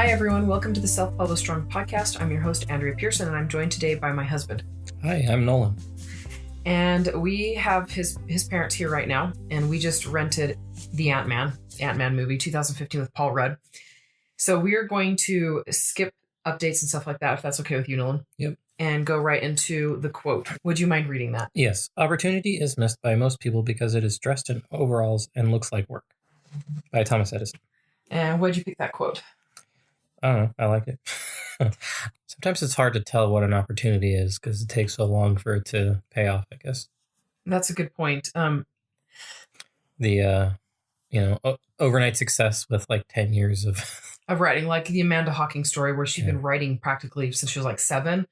Hi, everyone. Welcome to the Self-Published Strong podcast. I'm your host, Andrea Pearson, and I'm joined today by my husband. Hi, I'm Nolan. And we have his parents here right now, and we just rented the Ant-Man movie, 2015 with Paul Rudd. So we are going to skip updates and stuff like that, if that's okay with you, Nolan. Yep. And go right into the quote. Would you mind reading that? Yes. Opportunity is missed by most people because it is dressed in overalls and looks like work. By Thomas Edison. And why'd you pick that quote? I don't know. I like it. Sometimes it's hard to tell what an opportunity is because it takes so long for it to pay off, I guess. That's a good point. Overnight success with like 10 years of writing, like the Amanda Hawking story where she'd been writing practically since she was like 7.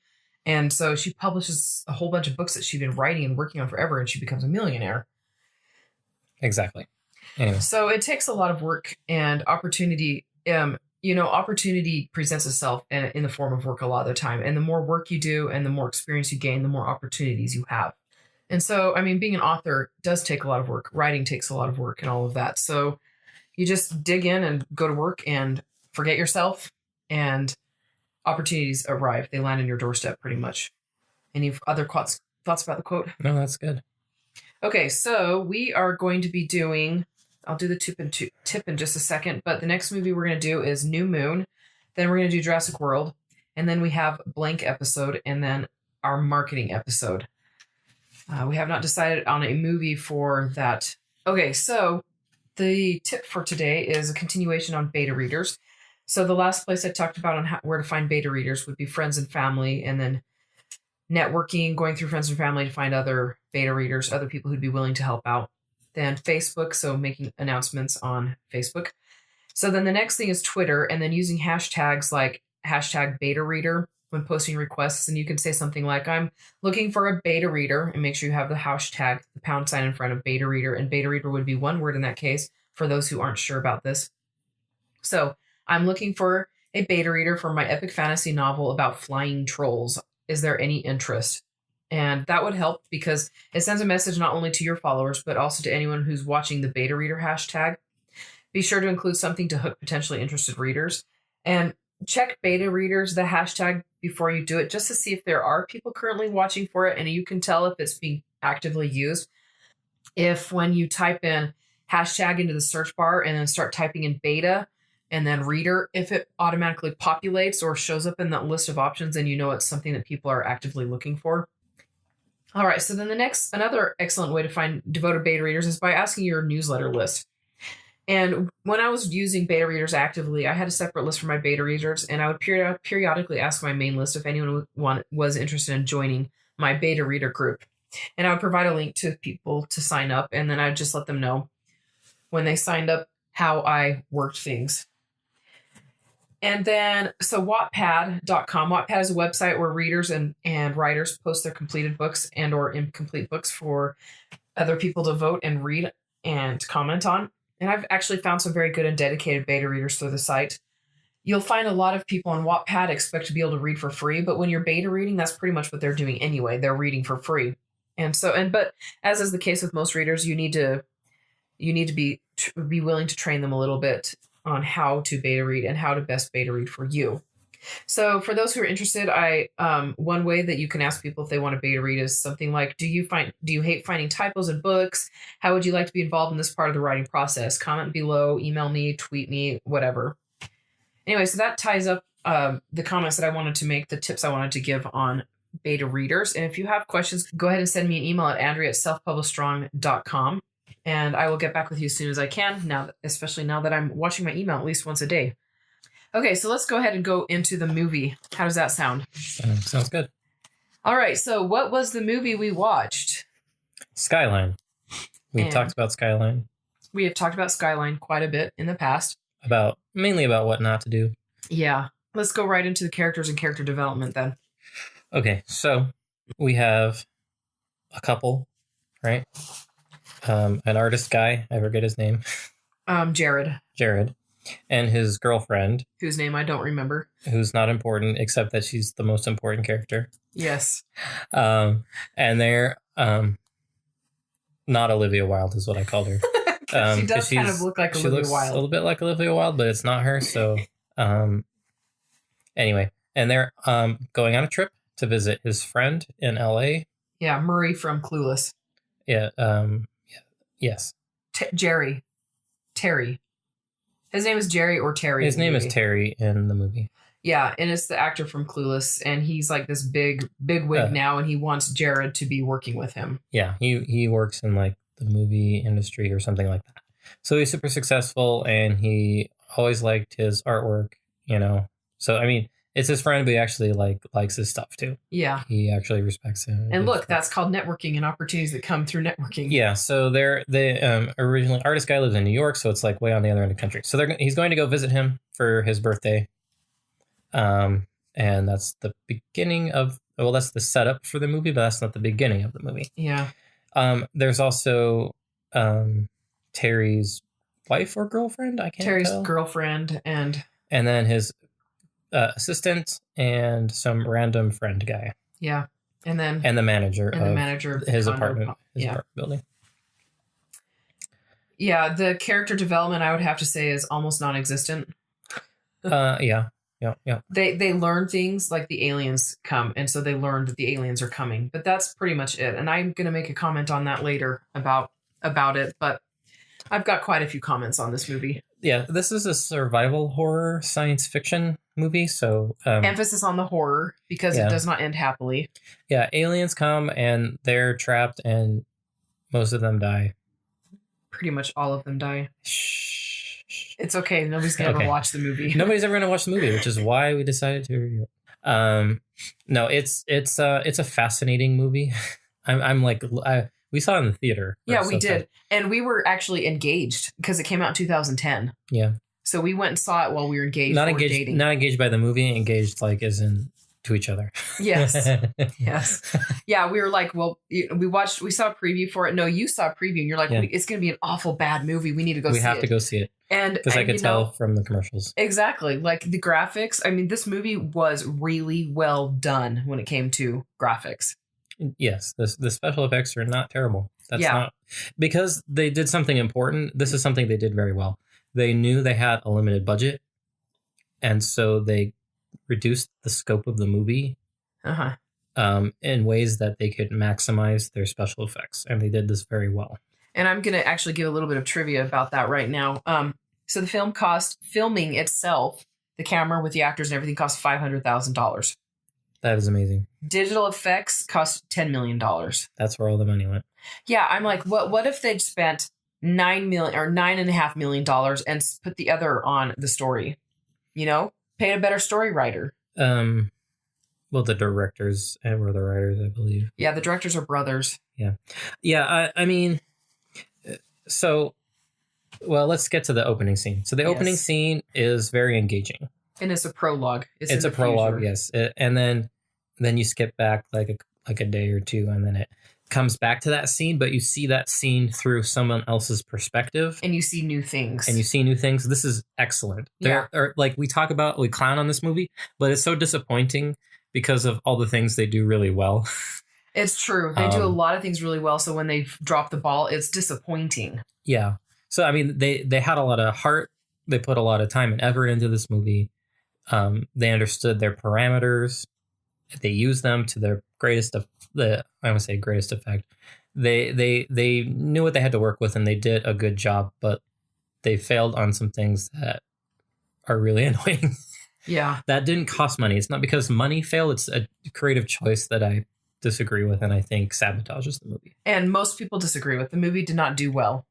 And so she publishes a whole bunch of books that she'd been writing and working on forever, and she becomes a millionaire. Exactly. Anyway. So it takes a lot of work and opportunity. Opportunity presents itself in the form of work a lot of the time. And the more work you do and the more experience you gain, the more opportunities you have. And so, being an author does take a lot of work. Writing takes a lot of work and all of that. So you just dig in and go to work and forget yourself, and opportunities arrive. They land on your doorstep pretty much. Any other thoughts about the quote? No, that's good. Okay, so we are going to be doing... I'll do the tip in just a second, but the next movie we're going to do is New Moon. Then we're going to do Jurassic World. And then we have Blank episode and then our marketing episode. We have not decided on a movie for that. Okay, so the tip for today is a continuation on beta readers. So the last place I talked about on where to find beta readers would be friends and family, and then networking, going through friends and family to find other beta readers, other people who'd be willing to help out. Then Facebook, so making announcements on Facebook. So then the next thing is Twitter, and then using hashtags like hashtag beta reader when posting requests. And you can say something like, I'm looking for a beta reader, and make sure you have the hashtag, the pound sign in front of beta reader. And beta reader would be one word in that case for those who aren't sure about this. So I'm looking for a beta reader for my epic fantasy novel about flying trolls. Is there any interest? And that would help because it sends a message not only to your followers, but also to anyone who's watching the beta reader hashtag. Be sure to include something to hook potentially interested readers. And check beta readers, the hashtag, before you do it, just to see if there are people currently watching for it. And you can tell if it's being actively used. If when you type in hashtag into the search bar and then start typing in beta and then reader, if it automatically populates or shows up in that list of options, then you know it's something that people are actively looking for. All right, so then another excellent way to find devoted beta readers is by asking your newsletter list. And when I was using beta readers actively, I had a separate list for my beta readers, and I would periodically ask my main list if anyone was interested in joining my beta reader group. And I would provide a link to people to sign up, and then I'd just let them know when they signed up how I worked things. And then, so Wattpad.com. Wattpad is a website where readers and writers post their completed books and or incomplete books for other people to vote and read and comment on. And I've actually found some very good and dedicated beta readers through the site. You'll find a lot of people on Wattpad expect to be able to read for free, but when you're beta reading, that's pretty much what they're doing anyway. They're reading for free. But as is the case with most readers, you need to be willing to train them a little bit on how to beta read and how to best beta read for you. So for those who are interested, one way that you can ask people if they want to beta read is something like, do you hate finding typos in books? How would you like to be involved in this part of the writing process? Comment below, email me, tweet me, whatever. Anyway, so that ties up the comments that I wanted to make, the tips I wanted to give on beta readers. And if you have questions, go ahead and send me an email at andrea@selfpublishedstrong.com. And I will get back with you as soon as I can, especially now that I'm watching my email at least once a day. Okay, so let's go ahead and go into the movie. How does that sound? Sounds good. All right, so what was the movie we watched? Skyline. We've talked about Skyline. We have talked about Skyline quite a bit in the past. Mainly about what not to do. Yeah. Let's go right into the characters and character development then. Okay, so we have a couple, right? An artist guy, I forget his name. Jared. And his girlfriend. Whose name I don't remember. Who's not important, except that she's the most important character. Yes. And they're not Olivia Wilde is what I called her. She does kind of look like Olivia Wilde. She looks a little bit like Olivia Wilde, but it's not her. So Anyway, and they're going on a trip to visit his friend in LA. Yeah, Murray from Clueless. Yeah. Yes. Terry. His name is Jerry or Terry. His name is Terry in the movie. Yeah, and it's the actor from Clueless, and he's like this big wig now, and he wants Jared to be working with him. Yeah, he works in like the movie industry or something like that. So he's super successful, and he always liked his artwork, you know. So I mean, it's his friend, but he actually likes his stuff too. Yeah, he actually respects him. And look, that's called networking and opportunities that come through networking. Yeah, so they originally artist guy lives in New York, so it's like way on the other end of the country. So he's going to go visit him for his birthday. And that's the beginning of, well, that's the setup for the movie, but that's not the beginning of the movie. Yeah. There's also Terry's wife or girlfriend, I can't Terry's tell. Girlfriend and then his assistant and some random friend guy. Yeah. And the manager of his apartment building. Yeah, the character development I would have to say is almost non-existent. Yeah. They learn things like the aliens come, and so they learn that the aliens are coming. But that's pretty much it. And I'm gonna make a comment on that later about it. But I've got quite a few comments on this movie. Yeah, this is a survival horror science fiction movie, so emphasis on the horror because it does not end happily. Yeah, aliens come and they're trapped, and most of them die. Pretty much all of them die. It's okay. Nobody's gonna ever watch the movie. Nobody's ever gonna watch the movie, which is why we decided to review it. No, it's a fascinating movie. I'm like, we saw it in the theater. Yeah, we did, and we were actually engaged because it came out in 2010. Yeah. So we went and saw it while we were engaged. Not engaged by the movie. Engaged like as in to each other. Yes. Yes. Yeah, we were like, well, we saw a preview for it. No, you saw a preview, and you're like, it's going to be an awful bad movie. We need to go see it. We have to go see it. And because I could tell from the commercials. Exactly. Like the graphics. I mean, this movie was really well done when it came to graphics. Yes. The special effects are not terrible. That's not because they did something important. This is something they did very well. They knew they had a limited budget, and so they reduced the scope of the movie in ways that they could maximize their special effects, and they did this very well. And I'm going to actually give a little bit of trivia about that right now. So the filming itself, the camera with the actors and everything cost $500,000. That is amazing. Digital effects cost $10 million. That's where all the money went. Yeah, I'm like, what if they'd spent $9.5 million and put the other on the story? You know, paid a better story writer. Well, the directors were the writers, I believe. Yeah, the directors are brothers. Yeah. I mean, so, well, let's get to the opening scene. So the opening scene is very engaging. And it's a prologue. It's a prologue, yes. And then you skip back like a day or two, and then it comes back to that scene, but you see that scene through someone else's perspective. And you see new things. This is excellent. Like we clown on this movie, but it's so disappointing because of all the things they do really well. It's true. They do a lot of things really well. So when they drop the ball, it's disappointing. Yeah. So, I mean, they had a lot of heart. They put a lot of time and effort into this movie. They understood their parameters. They used them to their greatest effect. They knew what they had to work with, and they did a good job, but they failed on some things that are really annoying. Yeah. That didn't cost money. It's not because money failed. It's a creative choice that I disagree with, and I think sabotages the movie. And most people disagree with. The movie did not do well.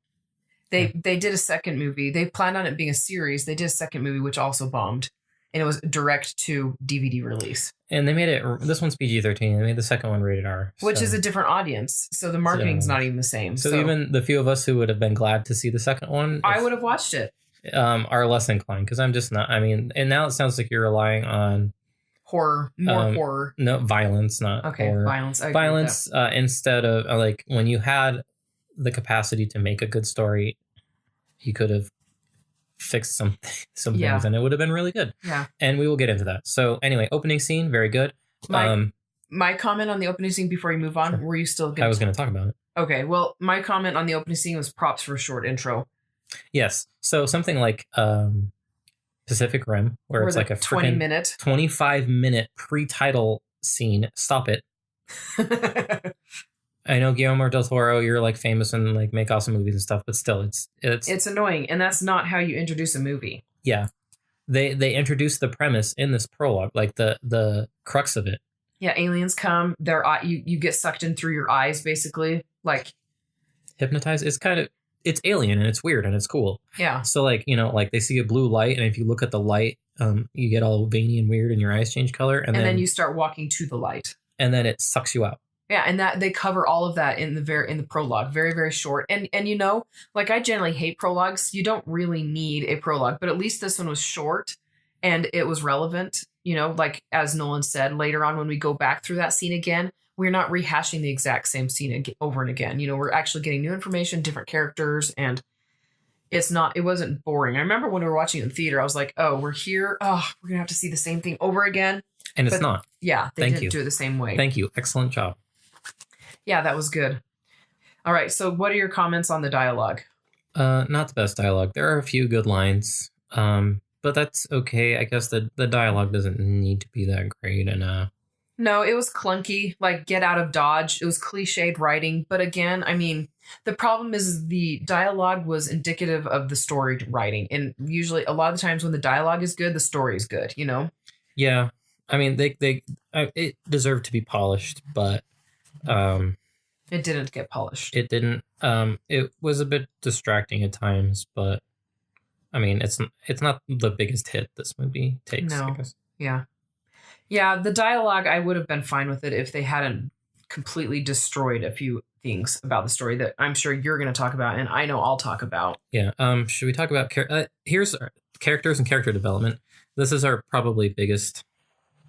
They did a second movie. They planned on it being a series. They did a second movie, which also bombed. And it was direct to DVD release. And they made it, this one's PG-13. They made the second one rated R. Which is a different audience. So the marketing's not even the same. So even the few of us who would have been glad to see the second one. I would have watched it. Are less inclined because I'm just not, I mean, and now it sounds like you're relying on horror, more horror. No, violence, not horror. Violence. Violence instead of like when you had the capacity to make a good story, you could have fixed some things and it would have been really good. Yeah. And we will get into that. So anyway, opening scene, very good. My comment on the opening scene before you move on, sure. Were you still going to... I was going to talk about it. Okay. Well, my comment on the opening scene was props for a short intro. Yes. So something like Pacific Rim, where it's like a 20-minute 25-minute pre-title scene. Stop it. I know Guillermo del Toro, you're like famous and like make awesome movies and stuff, but still it's annoying, and that's not how you introduce a movie. Yeah. They introduce the premise in this prologue, like the crux of it. Yeah, aliens come, you get sucked in through your eyes, basically. Like Hypnotized. It's alien and it's weird and it's cool. Yeah. So like, like they see a blue light, and if you look at the light, you get all veiny and weird and your eyes change color. And then you start walking to the light. And then it sucks you out. Yeah, and that they cover all of that in the prologue, very, very short. And like I generally hate prologues. You don't really need a prologue, but at least this one was short and it was relevant. Like as Nolan said, later on when we go back through that scene again, we're not rehashing the exact same scene over and again. We're actually getting new information, different characters, and it wasn't boring. I remember when we were watching it in theater, I was like, oh, we're here. Oh, we're gonna have to see the same thing over again. And it's not. Yeah, they didn't do it the same way. Thank you. Excellent job. Yeah, that was good. All right, so what are your comments on the dialogue? Not the best dialogue. There are a few good lines, but that's okay. I guess the dialogue doesn't need to be that great. And no, it was clunky, like get out of Dodge. It was cliched writing. But again, I mean, the problem is the dialogue was indicative of the story writing. And usually a lot of the times when the dialogue is good, the story is good, Yeah. I mean, it deserved to be polished, but it didn't get polished. It didn't. It was a bit distracting at times, but I mean, it's not the biggest hit this movie takes. No. I guess. Yeah. The dialogue, I would have been fine with it if they hadn't completely destroyed a few things about the story that I'm sure you're going to talk about, and I know I'll talk about. Yeah. Should we talk about here's our characters and character development? This is our probably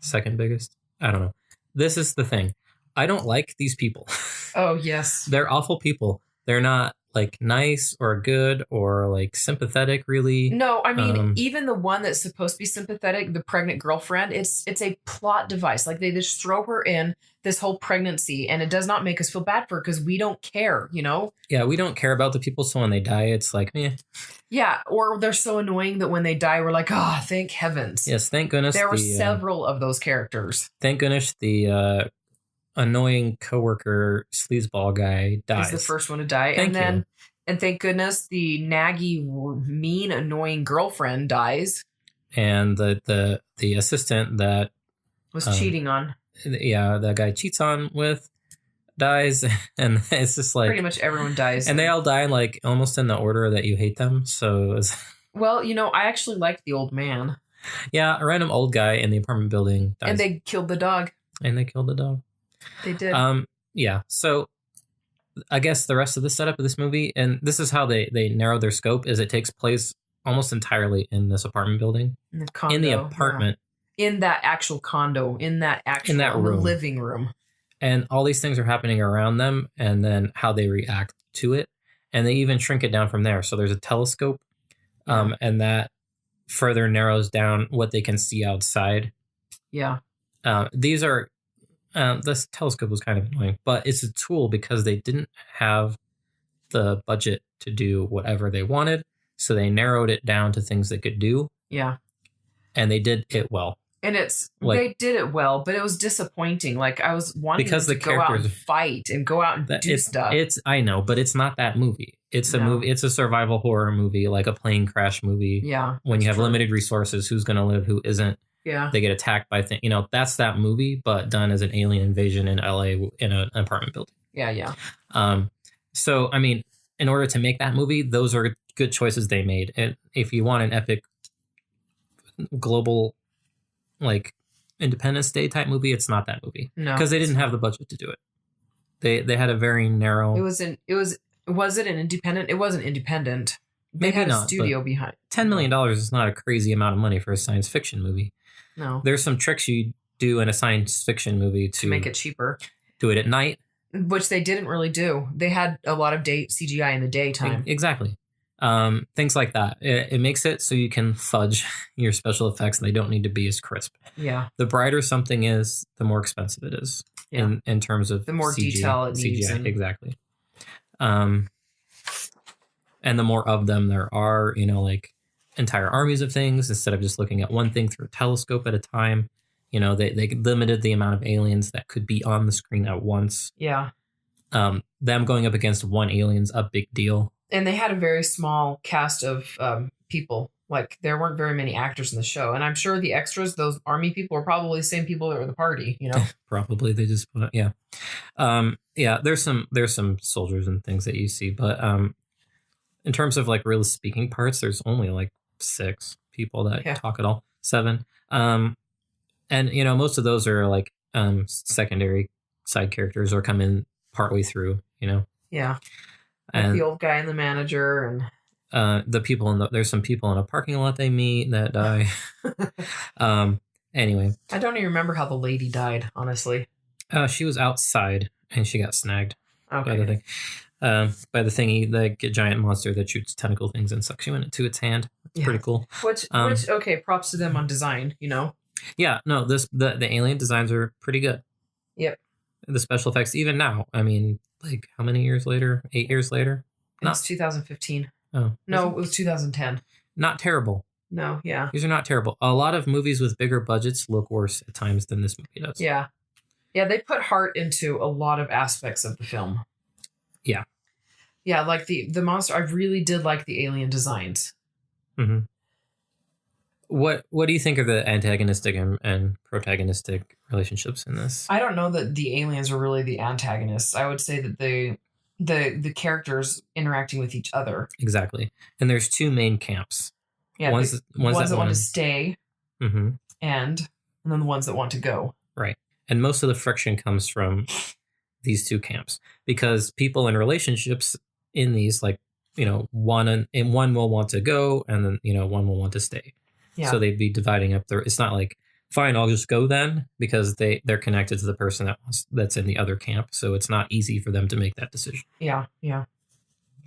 second biggest. I don't know. This is the thing. I don't like these people. Oh, yes. They're awful people. They're not like nice or good or like sympathetic, really. No, I mean, even the one that's supposed to be sympathetic, the pregnant girlfriend, it's a plot device. Like they just throw her in this whole pregnancy, and it does not make us feel bad for her because we don't care, Yeah, we don't care about the people. So when they die, it's like, eh. Yeah, or they're so annoying that when they die, we're like, oh, thank heavens. Yes, thank goodness. There were several of those characters. Thank goodness the annoying coworker sleazeball guy dies. He's the first one to die. And thank goodness the naggy, mean, annoying girlfriend dies. And the assistant that was cheating on. Yeah, that guy cheats on with dies. And it's just like pretty much everyone dies. And they all die like almost in the order that you hate them. So it's well, I actually liked the old man. Yeah, a random old guy in the apartment building dies. And they killed the dog. They did. Yeah. So I guess the rest of the setup of this movie, and this is how they narrow their scope, is it takes place almost entirely in this apartment building. In the condo. In the apartment. Yeah. In that actual condo. In that room. Living room. And all these things are happening around them, and then how they react to it. And they even shrink it down from there. So there's a telescope, and that further narrows down what they can see outside. Yeah. These are... this telescope was kind of annoying, but it's a tool because they didn't have the budget to do whatever they wanted. So they narrowed it down to things they could do. Yeah. And they did it well. And they did it well, but it was disappointing. Like I was wanting them to go out and fight and go out and do stuff. I know, but it's not that movie. It's a movie. It's a survival horror movie, like a plane crash movie. Yeah. When you have limited resources, who's going to live, who isn't. Yeah. They get attacked by things. That's that movie, but done as an alien invasion in LA in an apartment building. Yeah. So, I mean, in order to make that movie, those are good choices they made. And if you want an epic global, like, Independence Day type movie, it's not that movie. No. Because they didn't have the budget to do it. They had a very narrow... Was it an independent? It wasn't independent. They had a studio behind. $10 million is not a crazy amount of money for a science fiction movie. No. There's some tricks you do in a science fiction movie to make it cheaper. Do it at night. Which they didn't really do. They had a lot of CGI in the daytime. Exactly. Things like that. It makes it so you can fudge your special effects and they don't need to be as crisp. Yeah. The brighter something is, the more expensive it is. Yeah. In terms of the more detail it needs. CGI. Exactly. And the more of them there are, entire armies of things instead of just looking at one thing through a telescope at a time. You know, they limited the amount of aliens that could be on the screen at once. Yeah. Them going up against one alien's a big deal. And they had a very small cast of people. Like, there weren't very many actors in the show. And I'm sure the extras, those army people, are probably the same people that were at the party, you know? Probably they just put yeah. Yeah, there's some soldiers and things that you see, but in terms of like real speaking parts, there's only like 6 people that talk at all. 7. And you know, most of those are like secondary side characters or come in partway through, you know. Yeah. Like And the old guy and the manager and the people there's some people in a parking lot they meet that die. Anyway. I don't even remember how the lady died, honestly. She was outside and she got snagged by the Okay. thing. By the thingy, the giant monster that shoots tentacle things and sucks you into its hand. It's pretty cool. Which okay, props to them on design, you know. Yeah, no, the alien designs are pretty good. Yep. The special effects, even now, I mean, like how many years later? 8 years later? It's 2015. Oh. No, it was 2010. Not terrible. No, yeah. These are not terrible. A lot of movies with bigger budgets look worse at times than this movie does. Yeah. Yeah, they put heart into a lot of aspects of the film. Yeah. Yeah, like the monster, I really did like the alien designs. Mm-hmm. What do you think of the antagonistic and protagonistic relationships in this? I don't know that the aliens are really the antagonists. I would say that the characters interacting with each other. Exactly. And there's 2 main camps. Yeah, ones that want to stay, mm-hmm. and then the ones that want to go. Right. And most of the friction comes from these 2 camps because people in relationships in these, like, you know, one will want to go and then, you know, one will want to stay. Yeah. So they'd be dividing up their, it's not like, fine, I'll just go then, because they're connected to the person that's in the other camp. So it's not easy for them to make that decision. Yeah. Yeah.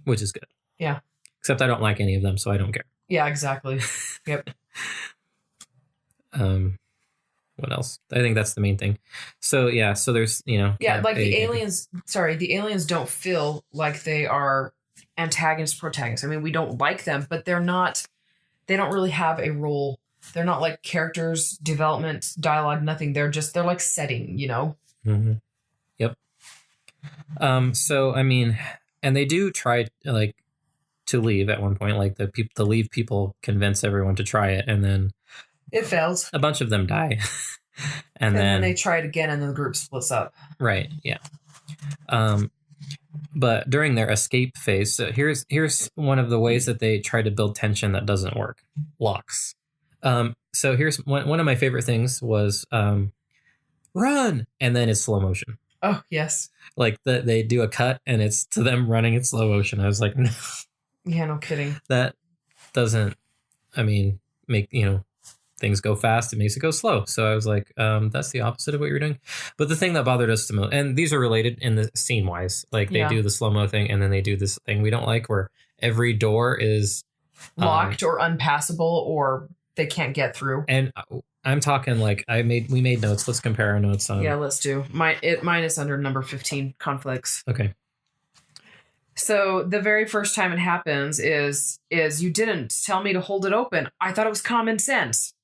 Which is good. Yeah. Except I don't like any of them, so I don't care. Yeah, exactly. Yep. What else? I think that's the main thing. So yeah, so there's, you know. Yeah, like the aliens don't feel like they are antagonists, protagonists. I mean, we don't like them, but they don't really have a role. They're not like characters, development, dialogue, nothing. They're like setting, you know? Mm-hmm. Yep. So, I mean, and they do try like to leave at one point, like the leave people convince everyone to try it. And then it fails. A bunch of them die. and then they try it again and then the group splits up. Right. Yeah. But during their escape phase, so here's one of the ways that they try to build tension that doesn't work. Locks. So here's one of my favorite things was run, and then it's slow motion. Oh yes. Like they do a cut and it's to them running in slow motion. I was like, no. Yeah, no kidding. That doesn't, I mean, make, you know, things go fast. It makes it go slow. So I was like, that's the opposite of what you're doing. But the thing that bothered us the most, and these are related in the scene wise, like they do the slow-mo thing and then they do this thing we don't like where every door is locked or unpassable or they can't get through. And I'm talking like we made notes. Let's compare our notes on. Yeah, let's do. Mine is under number 15, conflicts. Okay. So the very first time it happens is you didn't tell me to hold it open. I thought it was common sense.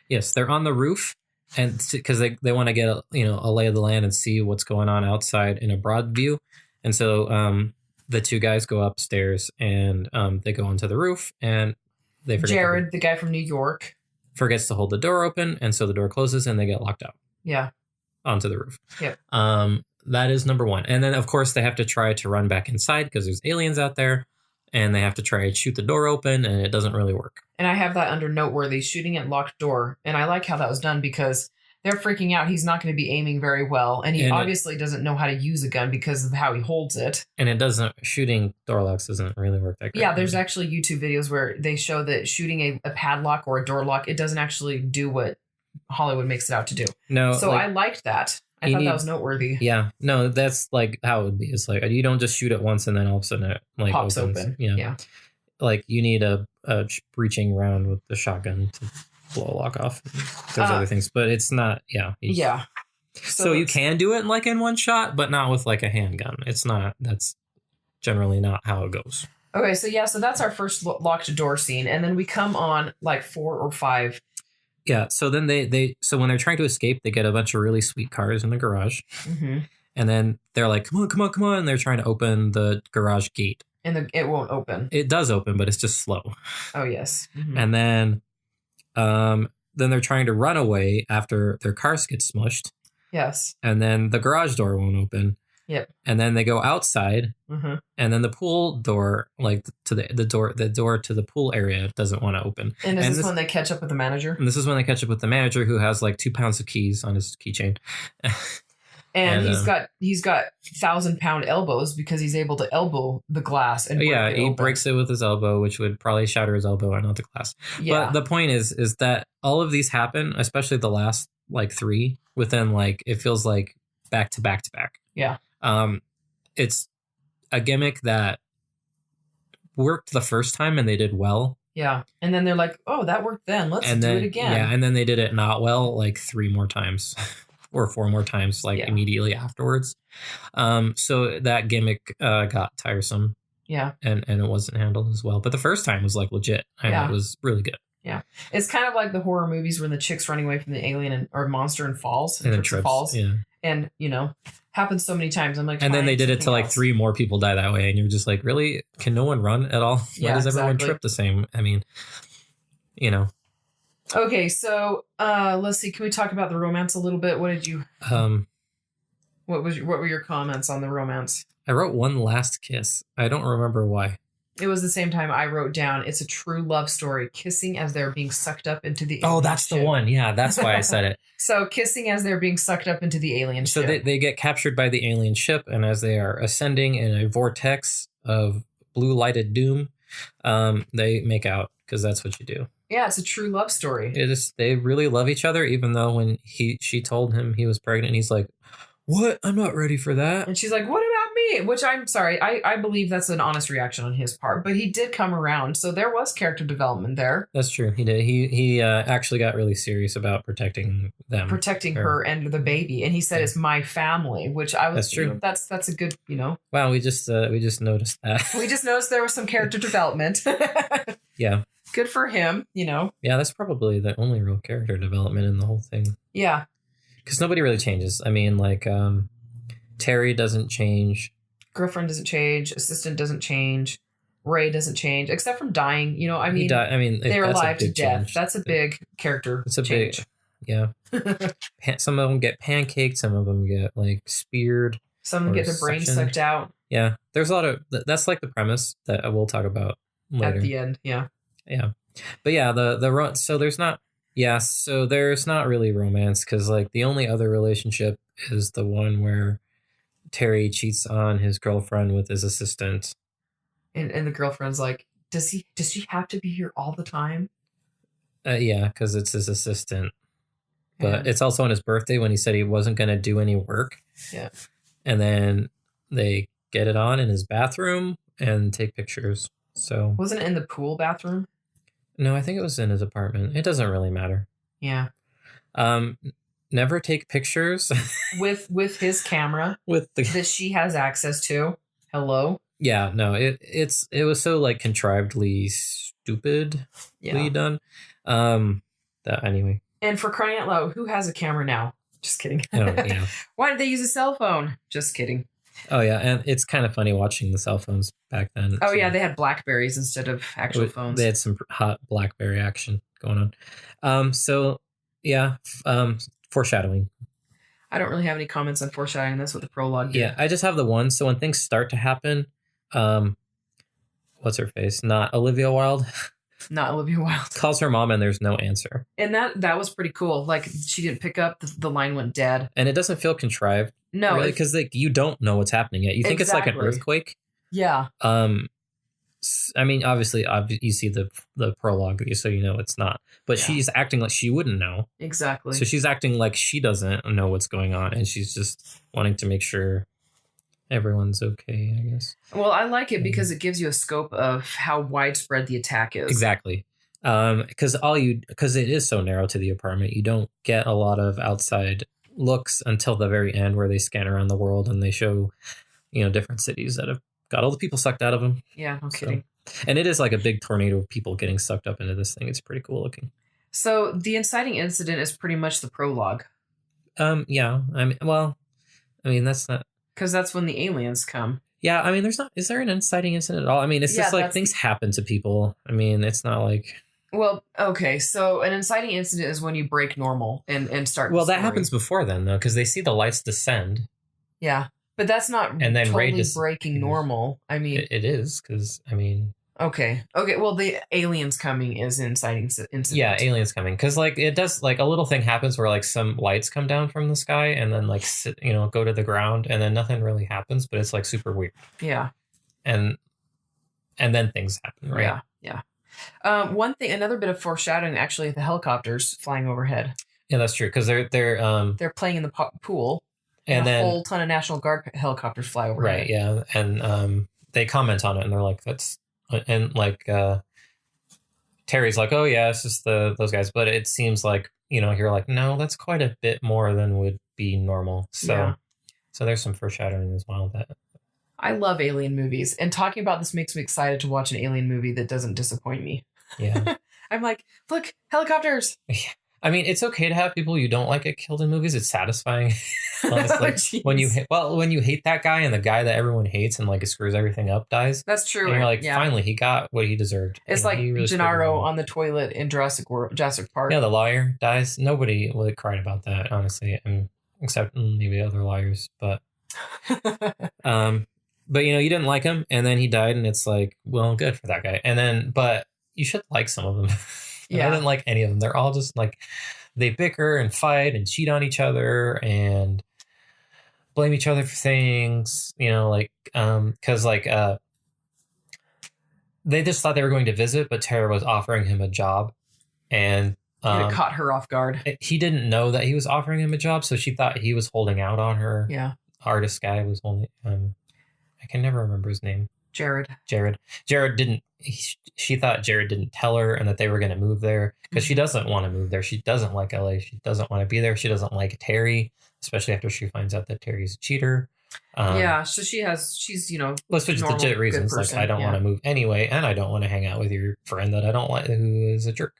Yes, they're on the roof, and because they want to get a lay of the land and see what's going on outside in a broad view, and so the 2 guys go upstairs and they go onto the roof and they forget. Jared, the guy from New York, forgets to hold the door open, and so the door closes and they get locked out. Yeah. Onto the roof. Yep. That is number 1. And then, of course, they have to try to run back inside because there's aliens out there. And they have to try and shoot the door open, and it doesn't really work. And I have that under noteworthy, shooting at locked door. And I like how that was done because they're freaking out. He's not going to be aiming very well. And he obviously doesn't know how to use a gun because of how he holds it. And shooting door locks doesn't really work that great. Yeah, there's actually YouTube videos where they show that shooting a padlock or a door lock, it doesn't actually do what Hollywood makes it out to do. No. So I liked that. I thought that was noteworthy. Yeah. No, that's like how it would be. It's like you don't just shoot it once and then all of a sudden it like pops opens. open. Yeah. Like you need a breaching round with the shotgun to blow a lock off. There's other things, but it's not. Yeah. Yeah. So you can do it in one shot, but not with like a handgun. It's not. That's generally not how it goes. Okay, so that's our first locked door scene, and then we come on like 4 or 5. Yeah. So then so when they're trying to escape, they get a bunch of really sweet cars in the garage, Mm-hmm. and then they're like, "Come on, come on, come on!" And they're trying to open the garage gate. And it won't open. It does open, but it's just slow. Oh yes. Mm-hmm. And then they're trying to run away after their cars get smushed. Yes. And then the garage door won't open. Yep. And then they go outside, Mm-hmm. and then the pool door, like to the door to the pool area, doesn't want to open. And this is when they catch up with the manager. And this is when they catch up with the manager, who has like 2 pounds of keys on his keychain. And he's got 1,000-pound elbows because he's able to elbow the glass and he breaks it with his elbow, which would probably shatter his elbow and not the glass. Yeah. But the point is that all of these happen, especially the last like 3, within like it feels like back to back to back. Yeah. It's a gimmick that worked the first time and they did well. Yeah. And then they're like, "Oh, that worked then. Let's do it again." Yeah, and then they did it not well like 3 more times. Or 4 more times, like immediately afterwards. So that gimmick got tiresome. Yeah. And it wasn't handled as well. But the first time was like legit. And it was really good. Yeah. It's kind of like the horror movies when the chick's running away from the alien or monster and falls. And then trips. Falls. Yeah. And, happens so many times. I'm like, and then they did it to like 3 more people die that way. And you're just like, really? Can no one run at all? Why does everyone trip the same? I mean, Okay, so let's see. Can we talk about the romance a little bit? What did you? What were your comments on the romance? I wrote one last kiss. I don't remember why. It was the same time I wrote down. It's a true love story, kissing as they're being sucked up into the. Oh, that's ship. the one. Yeah, that's why I said it. So kissing as they're being sucked up into the alien ship. So they get captured by the alien ship, and as they are ascending in a vortex of blue lighted doom, they make out because that's what you do. Yeah, it's a true love story. They really love each other, even though when she told him he was pregnant, he's like, "What? I'm not ready for that." And she's like, "What about me?" Which I'm sorry, I believe that's an honest reaction on his part, but he did come around, so there was character development there. That's true. He did. He actually got really serious about protecting them, her and the baby, and he said it's my family, which I was. That's true. That's a good. Wow, we just noticed that. We just noticed there was some character development. Yeah. Good for him, Yeah, that's probably the only real character development in the whole thing. Yeah. Because nobody really changes. I mean, like, Terry doesn't change. Girlfriend doesn't change. Assistant doesn't change. Ray doesn't change, except from dying. They're alive to death. Change. That's a big character It's a change. Yeah. Some of them get pancaked. Some of them get, like, speared. Some of them get their brains sucked out. Yeah. There's a lot of... That's, like, the premise that we'll talk about later. At the end, yeah. Yeah. But yeah, so there's not really romance because like the only other relationship is the one where Terry cheats on his girlfriend with his assistant. And the girlfriend's like, does she have to be here all the time? Yeah, because it's his assistant. But it's also on his birthday when he said he wasn't going to do any work. Yeah. And then they get it on in his bathroom and take pictures. So wasn't it in the pool bathroom? No, I think it was in his apartment. It doesn't really matter. Yeah. Never take pictures with his camera that she has access to. Hello. Yeah, no, it was so like contrivedly stupidly done. Anyway. And for crying out loud, who has a camera now? Just kidding. Oh, yeah. Why did they use a cell phone? Just kidding. Oh yeah, and it's kind of funny watching the cell phones back then. Oh yeah, they had Blackberries instead of actual phones. They had some hot Blackberry action going on. So yeah, foreshadowing. I don't really have any comments on foreshadowing. That's what the prologue did. Yeah, I just have the one. So when things start to happen, what's her face? Not Olivia Wilde. Not Olivia Wilde. Calls her mom and there's no answer. And that was pretty cool. Like she didn't pick up. The line went dead. And it doesn't feel contrived. No, really, because like you don't know what's happening yet. You think it's like an earthquake. Yeah. I mean, obviously, you see the prologue, so you know it's not. But she's acting like she wouldn't know. Exactly. So she's acting like she doesn't know what's going on, and she's just wanting to make sure everyone's okay, I guess. Well, I like it because it gives you a scope of how widespread the attack is. Exactly. Because it is so narrow to the apartment, you don't get a lot of outside looks until the very end, where they scan around the world and they show, different cities that have got all the people sucked out of him. Yeah, no So- kidding. And it is like a big tornado of people getting sucked up into this thing. It's pretty cool looking. So the inciting incident is pretty much the prologue. Yeah. That's not. Because that's when the aliens come. Yeah, I mean, is there an inciting incident at all? I mean, it's just like things happen to people. I mean, it's not like. Well, okay, so an inciting incident is when you break normal and start. Well, that happens before then, though, because they see the lights descend. Yeah, but that's not And then Ray totally breaking normal. I mean, it is, because, I mean. Okay. Well, the aliens coming is an inciting incident. Yeah, aliens coming. Because, like, it does, like, a little thing happens where, like, some lights come down from the sky and then, like, go to the ground, and then nothing really happens, but it's, like, super weird. Yeah. And then things happen, right? Yeah. One thing, another bit of foreshadowing, actually, the helicopters flying overhead. Yeah, that's true, because they're playing in the pool, and then a whole ton of National Guard helicopters fly overhead. Right, yeah, and they comment on it, and they're like, that's... And like Terry's like, oh yeah, it's just those guys, but it seems like, you're like, no, that's quite a bit more than would be normal. So there's some foreshadowing as well. That I love alien movies, and talking about this makes me excited to watch an alien movie that doesn't disappoint me. Yeah. I'm like, look, helicopters. I mean, it's okay to have people you don't like get killed in movies. It's satisfying. Honestly, when you hate that guy and the guy that everyone hates and like it screws everything up dies. That's true. And you're like, finally, he got what he deserved. It's like really Gennaro on the toilet in Jurassic Park. Yeah, the lawyer dies. Nobody would cried about that, honestly, except maybe other lawyers. But, but you didn't like him, and then he died, and it's like, well, good for that guy. But you should like some of them. I didn't like any of them. They're all just like, they bicker and fight and cheat on each other and blame each other for things, because they just thought they were going to visit, but Tara was offering him a job, and it caught her off guard. He didn't know that he was offering him a job, so she thought he was holding out on her. Yeah, artist guy was holding. I can never remember his name. Jared didn't. She thought Jared didn't tell her, and that they were going to move there because she doesn't want to move there. She doesn't like LA. She doesn't want to be there. She doesn't like Terry, especially after she finds out that Terry's a cheater. So she's let's switch legit reasons. Like, I don't want to move anyway, and I don't want to hang out with your friend that I don't like, who is a jerk.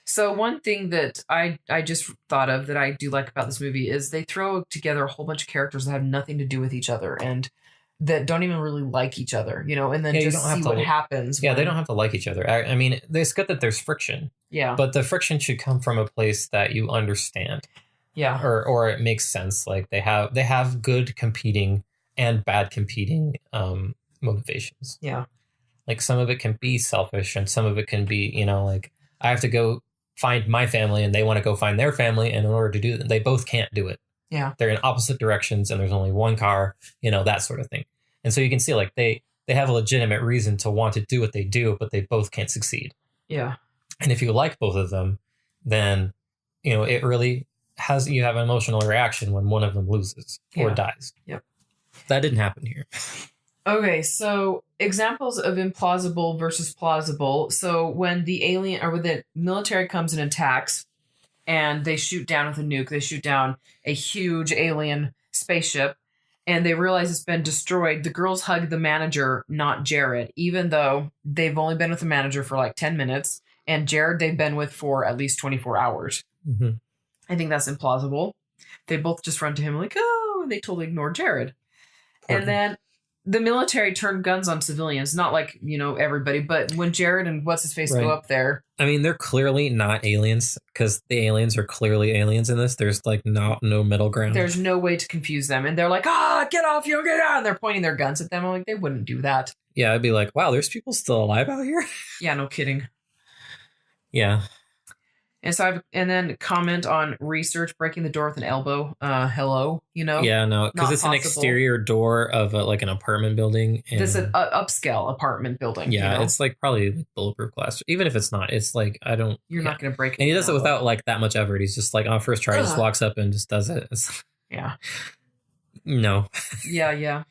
So one thing that I just thought of that I do like about this movie is they throw together a whole bunch of characters that have nothing to do with each other and that don't even really like each other, and then just see what happens. Yeah, they don't have to like each other. I mean, it's good that there's friction. Yeah. But the friction should come from a place that you understand. Yeah. Or it makes sense. Like they have good competing and bad competing motivations. Yeah. Like some of it can be selfish and some of it can be, like I have to go find my family and they want to go find their family, and in order to do that, they both can't do it. Yeah. They're in opposite directions and there's only one car, that sort of thing. And so you can see like they have a legitimate reason to want to do what they do, but they both can't succeed. Yeah. And if you like both of them, then, it really you have an emotional reaction when one of them loses or dies. Yep. That didn't happen here. Okay. So examples of implausible versus plausible. So when the alien or when the military comes and attacks, and they shoot down with a nuke. They shoot down a huge alien spaceship, and they realize it's been destroyed. The girls hug the manager, not Jared, even though they've only been with the manager for like 10 minutes, and Jared they've been with for at least 24 hours. Mm-hmm. I think that's implausible. They both just run to him like, oh, and they totally ignore Jared. And then the military turned guns on civilians, not like, everybody, but when Jared and what's-his-face go up there. I mean, they're clearly not aliens because the aliens are clearly aliens in this. There's like no middle ground. There's no way to confuse them. And they're like, get off, get out. And they're pointing their guns at them. I'm like, they wouldn't do that. Yeah, I'd be like, wow, there's people still alive out here? Yeah, no kidding. Yeah. And so and then comment on research, breaking the door with an elbow. Hello, Yeah, no, because it's an exterior door of like an apartment building. And this is an upscale apartment building. Yeah, it's like probably like bulletproof glass. Even if it's not, it's like, You're not going to break it. And he does it without like that much effort. He's just like on first try, just walks up and just does it. Yeah. No. Yeah.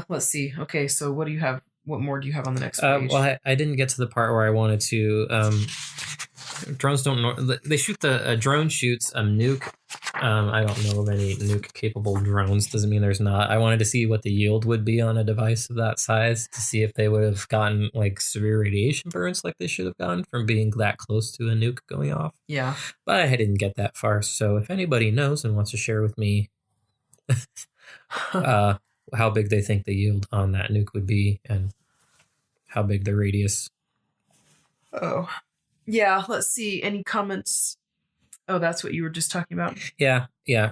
Let's see. Okay, so what do you have? What more do you have on the next page? Well, I didn't get to the part where I wanted to. Drones don't. They shoot a drone shoots a nuke I don't know of any nuke-capable drones. Doesn't mean there's not. I wanted to see what the yield would be on a device of that size to see if they would have gotten like severe radiation burns like they should have gotten from being that close to a nuke going off. Yeah. But I didn't get that far. So if anybody knows and wants to share with me how big they think the yield on that nuke would be and how big the radius. Oh. Yeah, let's see. Any comments? Oh, that's what you were just talking about? Yeah.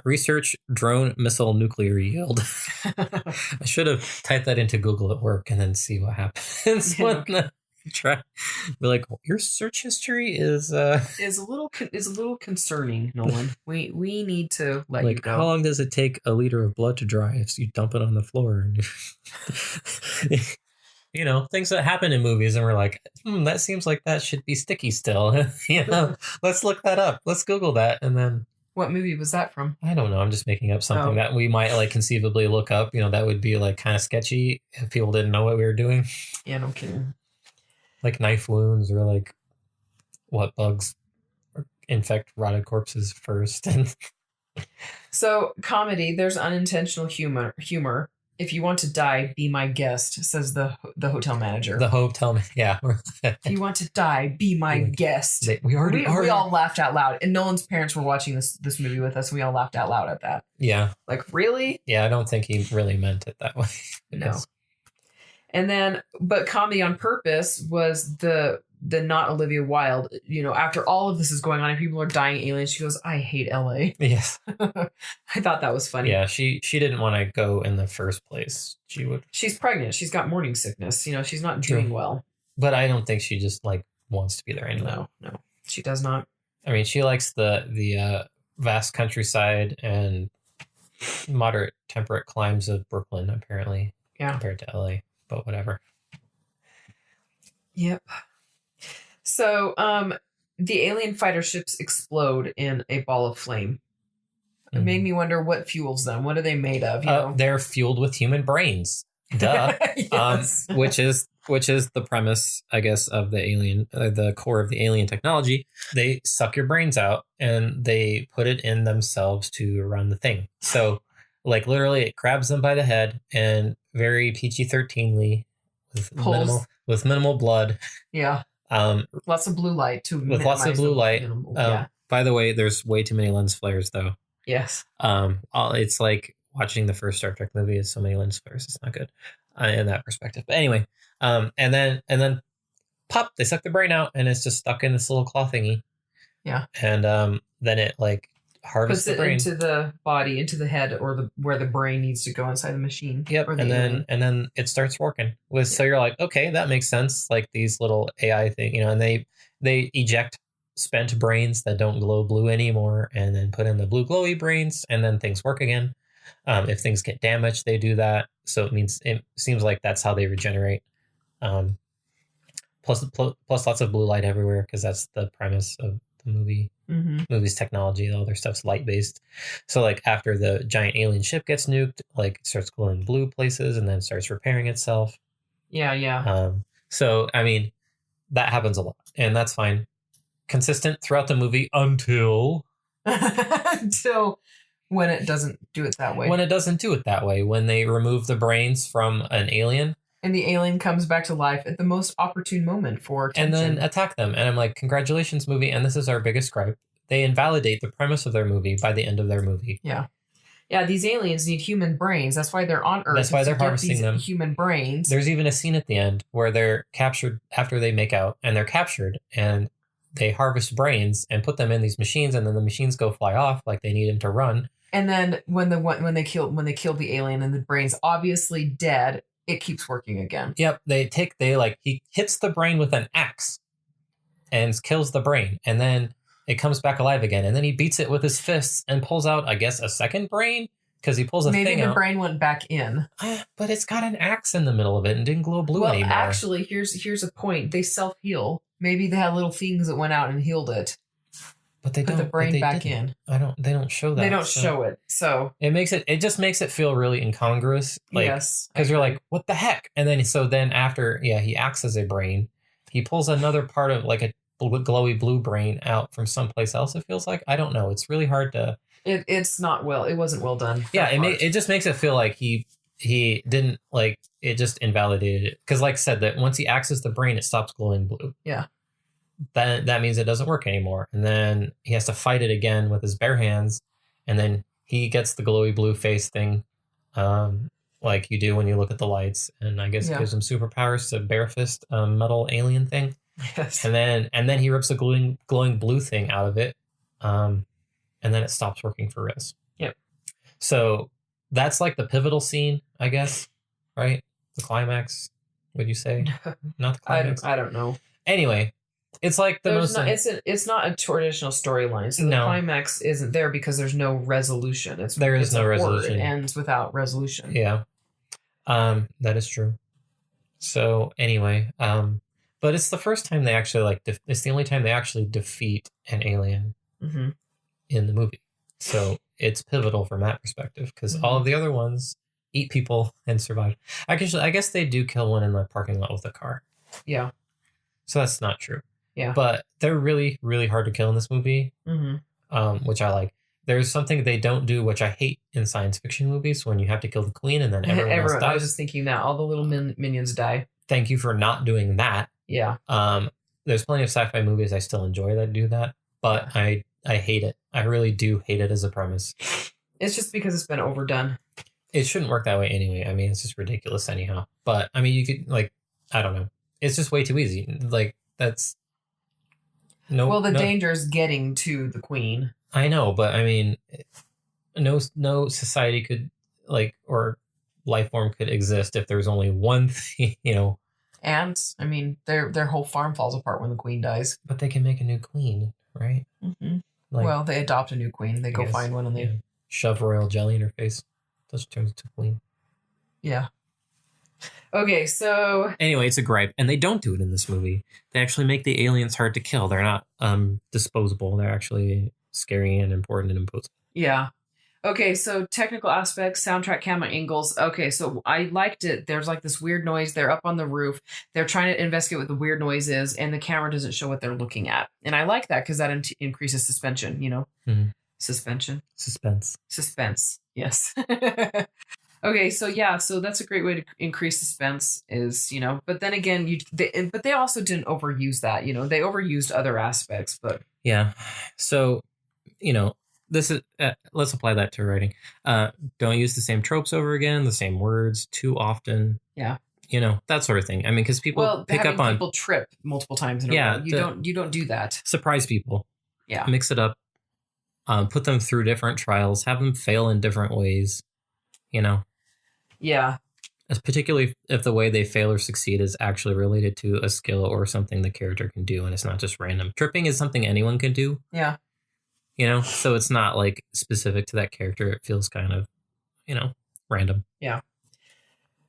Research drone missile nuclear yield. I should have typed that into Google at work and then see what happens. Try be like, your search history is a little concerning, Nolan. We need to let you go. How long does it take a liter of blood to dry if you dump it on the floor? You know, things that happen in movies, and we're like, that seems like that should be sticky still. You know, let's look that up. Let's Google that, and then. What movie was that from? I don't know. I'm just making up something that we might like conceivably look up. You know, that would be like kind of sketchy if people didn't know what we were doing. Yeah, no kidding. Like knife wounds or like what bugs infect rotted corpses first. So comedy, there's unintentional humor. If you want to die, be my guest, says the hotel manager. The hotel, yeah. If you want to die, be my guest. We all laughed out loud. And Nolan's parents were watching this movie with us. And we all laughed out loud at that. Yeah. Like, really? Yeah, I don't think he really meant it that way. No. And then, but comedy on purpose was the not Olivia Wilde. You know, after all of this is going on and people are dying aliens, she goes, I hate LA. Yes. I thought that was funny. Yeah, she didn't want to go in the first place. She's pregnant. She's got morning sickness. You know, she's not doing well. But I don't think she just like wants to be there anymore. No, she does not. I mean, she likes the vast countryside and moderate temperate climes of Brooklyn, apparently. Yeah. Compared to LA, but whatever. Yep. So, the alien fighter ships explode in a ball of flame. It made me wonder what fuels them. What are they made of? You know? They're fueled with human brains. Duh. Yes. Which is the premise, I guess, of the alien, the core of the alien technology. They suck your brains out and they put it in themselves to run the thing. So, like, literally, it grabs them by the head and very PG-13ly with minimal blood. Yeah. Lots of blue light too. With lots of blue light. By the way, there's way too many lens flares, though. Yes. It's like watching the first Star Trek movie is so many lens flares. It's not good in that perspective. But anyway, and then pop, they suck the brain out, and it's just stuck in this little claw thingy. Yeah. And then it like harvests the brain into the body, into the head, or where the brain needs to go inside the machine. Yep. And then it starts working. So you're like, okay, that makes sense. Like these little AI thing, you know, and they eject spent brains that don't glow blue anymore, and then put in the blue glowy brains, and then things work again. If things get damaged, they do that. So it seems like that's how they regenerate. Plus lots of blue light everywhere, because that's the premise of the movie. Mm-hmm. Movie's technology. All their stuff's light based. So like after the giant alien ship gets nuked, like it starts glowing blue places and then starts repairing itself. Yeah. So I mean, that happens a lot, and that's fine. Consistent throughout the movie until when it doesn't do it that way. When it doesn't do it that way, when they remove the brains from an alien. And the alien comes back to life at the most opportune moment for tension. And then attack them. And I'm like, congratulations, movie. And this is our biggest gripe. They invalidate the premise of their movie by the end of their movie. Yeah. Yeah, these aliens need human brains. That's why they're on Earth. That's why they're harvesting them. Human brains. There's even a scene at the end where they're captured after they make out, and they're captured, and they harvest brains and put them in these machines, and then the machines go fly off like they need them to run. And then when they kill the alien and the brain's obviously dead, it keeps working again. Yep, he hits the brain with an axe and kills the brain, and then it comes back alive again, and then he beats it with his fists and pulls out, I guess, a second brain, because he pulls a thing out. Maybe the brain went back in. But it's got an axe in the middle of it and didn't glow blue anymore. Well, actually, here's a point. They self-heal. Maybe they had little things that went out and healed it. But they put the brain back in. They don't show that. They don't show it. So it just makes it feel really incongruous. Like, yes. Because you're like, what the heck? And then after, he axes a brain. He pulls another part of like a glowy blue brain out from someplace else. It feels like, I don't know. It's really hard to It's not well. It wasn't well done. Yeah, it just makes it feel like he didn't like it. Just invalidated it because, like I said, that once he accesses the brain, it stops glowing blue. Yeah. That means it doesn't work anymore, and then he has to fight it again with his bare hands, and then he gets the glowy blue face thing, like you do when you look at the lights, and I guess it gives him superpowers to bare fist a metal alien thing. Yes. And then he rips a glowing blue thing out of it, and then it stops working for Riz. Yep. So that's like the pivotal scene, I guess, right? The climax, would you say? Not the climax. I don't know. Anyway, it's like it's not a traditional storyline. So the climax isn't there because there's no resolution. There is no resolution. It ends without resolution. Yeah. That is true. So anyway, but it's the first time they actually it's the only time they actually defeat an alien in the movie. So it's pivotal from that perspective because all of the other ones eat people and survive. Actually, I guess they do kill one in the parking lot with a car. Yeah. So that's not true. Yeah. But they're really, really hard to kill in this movie, which I like. There's something they don't do, which I hate in science fiction movies, when you have to kill the queen and then everyone else dies. I was just thinking that. All the little minions die. Thank you for not doing that. Yeah. There's plenty of sci-fi movies I still enjoy that do that, but I hate it. I really do hate it as a premise. It's just because it's been overdone. It shouldn't work that way anyway. I mean, it's just ridiculous anyhow. But, I mean, you could, I don't know. It's just way too easy. That's... the danger is getting to the queen. I know, but I mean, no society could or life form could exist if there's only one thing, And I mean, their whole farm falls apart when the queen dies. But they can make a new queen, right? Mm-hmm. They adopt a new queen. They go find one and they shove royal jelly in her face. Those turns into queen. Yeah. Okay, so... Anyway, it's a gripe. And they don't do it in this movie. They actually make the aliens hard to kill. They're not disposable. They're actually scary and important and imposing. Yeah. Okay, so technical aspects, soundtrack, camera angles. Okay, so I liked it. There's this weird noise. They're up on the roof. They're trying to investigate what the weird noise is, and the camera doesn't show what they're looking at. And I like that because that increases suspension, Mm-hmm. Suspension? Suspense. Yes. Okay, so that's a great way to increase suspense is, but then again, but they also didn't overuse that, they overused other aspects, but. Yeah. So, this is, let's apply that to writing. Don't use the same tropes over again, the same words too often. Yeah. That sort of thing. I mean, because people pick up on people trip multiple times in a row. You don't do that. Surprise people. Yeah. Mix it up. Put them through different trials. Have them fail in different ways. Yeah. Particularly if the way they fail or succeed is actually related to a skill or something the character can do, and it's not just random. Tripping is something anyone can do. Yeah. So it's not specific to that character. It feels kind of, random. Yeah.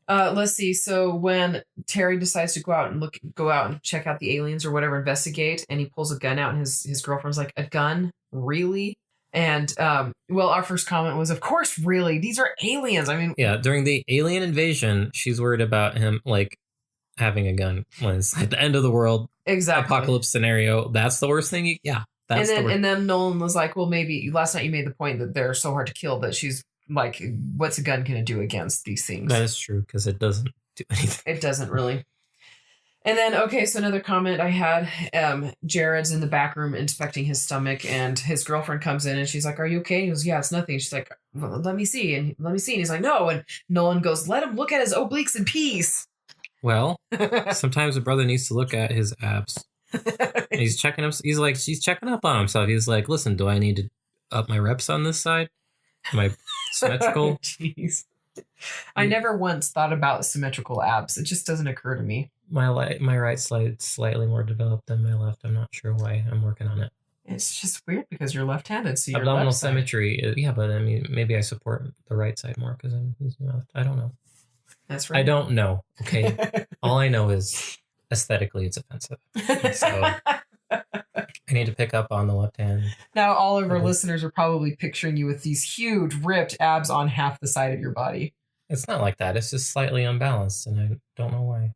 Let's see. So when Terry decides to go out and check out the aliens or whatever, investigate, and he pulls a gun out, and his girlfriend's like, "A gun? Really?" And our first comment was, "Of course, really. These are aliens." I mean, yeah. During the alien invasion, she's worried about him having a gun when it's at the end of the world, exactly apocalypse scenario. That's the worst thing. And then Nolan was like, "Well, maybe last night you made the point that they're so hard to kill that she's like, what's a gun going to do against these things?" That is true because it doesn't do anything. It doesn't really. And then, so another comment I had, Jared's in the back room inspecting his stomach, and his girlfriend comes in and she's like, "Are you okay?" He goes, "Yeah, it's nothing." She's like, "Well, let me see." And he's like, "No." And Nolan goes, "Let him look at his obliques in peace." Well, sometimes a brother needs to look at his abs. And he's checking up. She's checking up on himself. He's like, "Listen, do I need to up my reps on this side? Am I symmetrical?" Jeez. I never once thought about symmetrical abs. It just doesn't occur to me. My right side's slightly more developed than my left. I'm not sure why. I'm working on it. It's just weird because you're left-handed, so your abdominal left side. symmetry. Yeah, but I mean, maybe I support the right side more because I'm using my left. I don't know. That's right. I don't know. Okay. All I know is aesthetically it's offensive. So I need to pick up on the left hand. Now all of our listeners are probably picturing you with these huge ripped abs on half the side of your body. It's not like that. It's just slightly unbalanced, and I don't know why.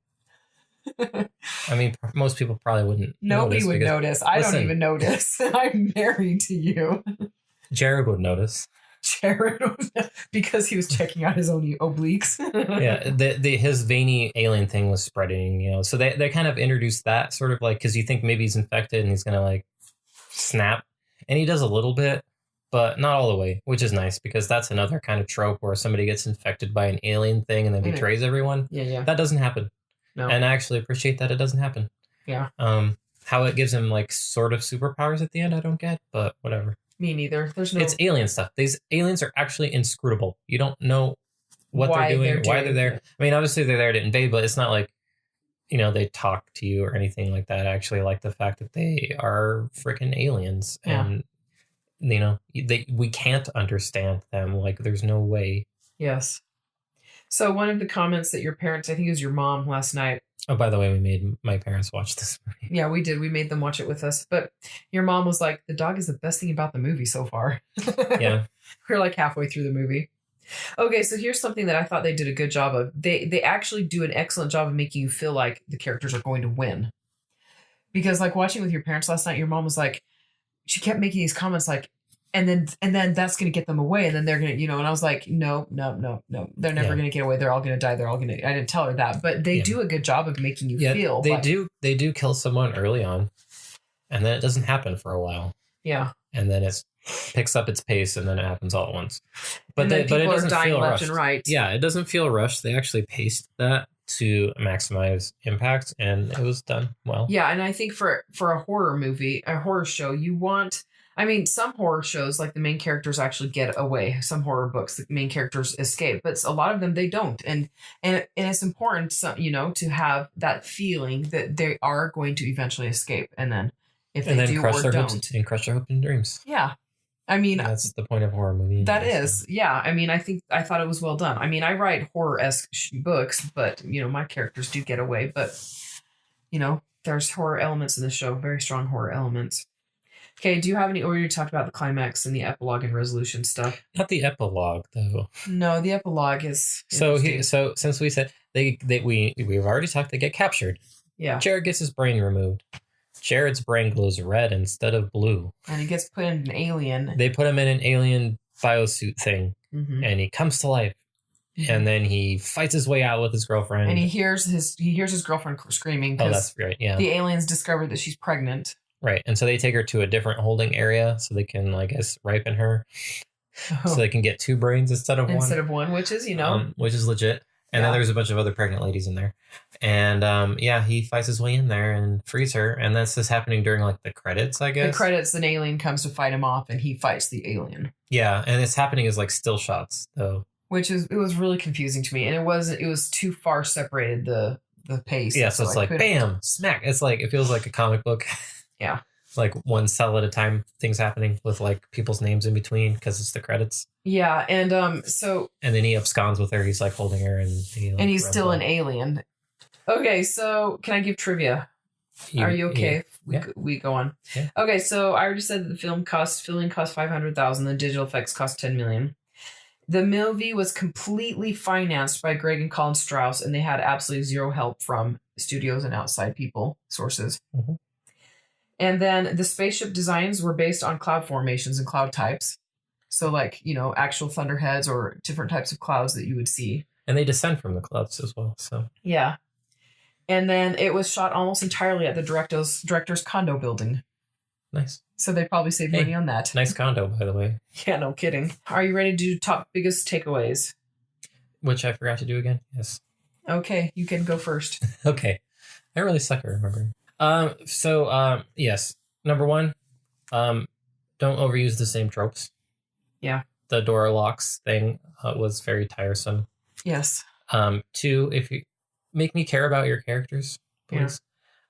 I mean, most people probably wouldn't. Nobody would notice. I don't even notice. I'm married to you. Jared would notice. Jared, because he was checking out his own obliques. Yeah, his veiny alien thing was spreading, you know. So they kind of introduced that sort of like, because you think maybe he's infected and he's gonna like snap, and he does a little bit, but not all the way, which is nice because that's another kind of trope where somebody gets infected by an alien thing and then betrays everyone. Yeah. That doesn't happen. No. And I actually appreciate that it doesn't happen. Yeah. How it gives him like sort of superpowers at the end, I don't get, but whatever. Me neither. There's no. It's alien stuff. These aliens are actually inscrutable. You don't know what they're doing, why they're there. I mean, obviously they're there to invade, but it's not like, you know, they talk to you or anything like that. I actually like the fact that they are freaking aliens, and you know, we can't understand them. Like, there's no way. Yes. So one of the comments that your parents, I think it was your mom last night. Oh, by the way, we made my parents watch this movie. Yeah, we did. We made them watch it with us. But your mom was like, the dog is the best thing about the movie so far. Yeah. We're like halfway through the movie. Okay, so here's something that I thought they did a good job of. They actually do an excellent job of making you feel like the characters are going to win. Because like watching with your parents last night, your mom was like, she kept making these comments like, and then that's going to get them away. And then they're going to, you know, and I was like, no. They're never going to get away. They're all going to die. I didn't tell her that, but they do a good job of making you feel. They do kill someone early on, and then it doesn't happen for a while. Yeah. And then it picks up its pace, and then it happens all at once. But it people doesn't are dying feel left rushed. and right. Yeah, it doesn't feel rushed. They actually paced that to maximize impact, and it was done well. Yeah, and I think for a horror movie, a horror show, you want. I mean, some horror shows, like the main characters actually get away. Some horror books, the main characters escape, but a lot of them they don't. And it's important, you know, to have that feeling that they are going to eventually escape, and then if they do or don't, and crush their hopes and dreams. Yeah, I mean that's the point of horror movie. That is, yeah. I mean, I thought it was well done. I mean, I write horror-esque books, but you know, my characters do get away. But you know, there's horror elements in the show, very strong horror elements. Okay, do you have any already talked about the climax and the epilogue and resolution stuff? Not the epilogue, though. No, the epilogue is so since we said we've already talked, they get captured. Yeah. Jared gets his brain removed. Jared's brain glows red instead of blue. And he gets put in an alien. They put him in an alien biosuit thing, and he comes to life. Mm-hmm. And then he fights his way out with his girlfriend. And he hears his girlfriend screaming. Oh, that's right. Yeah. The aliens discovered that she's pregnant. Right. And so they take her to a different holding area so they can, I guess, ripen her. So they can get 2 brains instead of one. Which is, you know. Which is legit. And then there's a bunch of other pregnant ladies in there. And he fights his way in there and frees her. And that's just happening during like the credits, I guess. The credits, an alien comes to fight him off and he fights the alien. Yeah. And it's happening as like still shots, though. It was really confusing to me. And it was too far separated, the pace. Yeah. So it's like, bam, smack. It's like, it feels like a comic book. Yeah. Like one cell at a time, things happening with like people's names in between because it's the credits. Yeah, and and then he absconds with her. He's like holding her, and he's still an alien. Okay, so can I give trivia? Are you okay? Yeah. We go on. Yeah. Okay, so I already said that the filming cost $500,000. The digital effects cost $10 million. The movie was completely financed by Greg and Colin Strauss, and they had absolutely zero help from studios and outside sources. Mm-hmm. And then the spaceship designs were based on cloud formations and cloud types. So like, you know, actual thunderheads or different types of clouds that you would see. And they descend from the clouds as well. So yeah. And then it was shot almost entirely at the director's condo building. Nice. So they probably saved money on that. Nice condo, by the way. Yeah, no kidding. Are you ready to do top biggest takeaways? Which I forgot to do again. Yes. Okay, you can go first. Okay. I really suck at remembering. Yes. Number 1, don't overuse the same tropes. Yeah. The door locks thing was very tiresome. Yes. 2, if you make me care about your characters, please.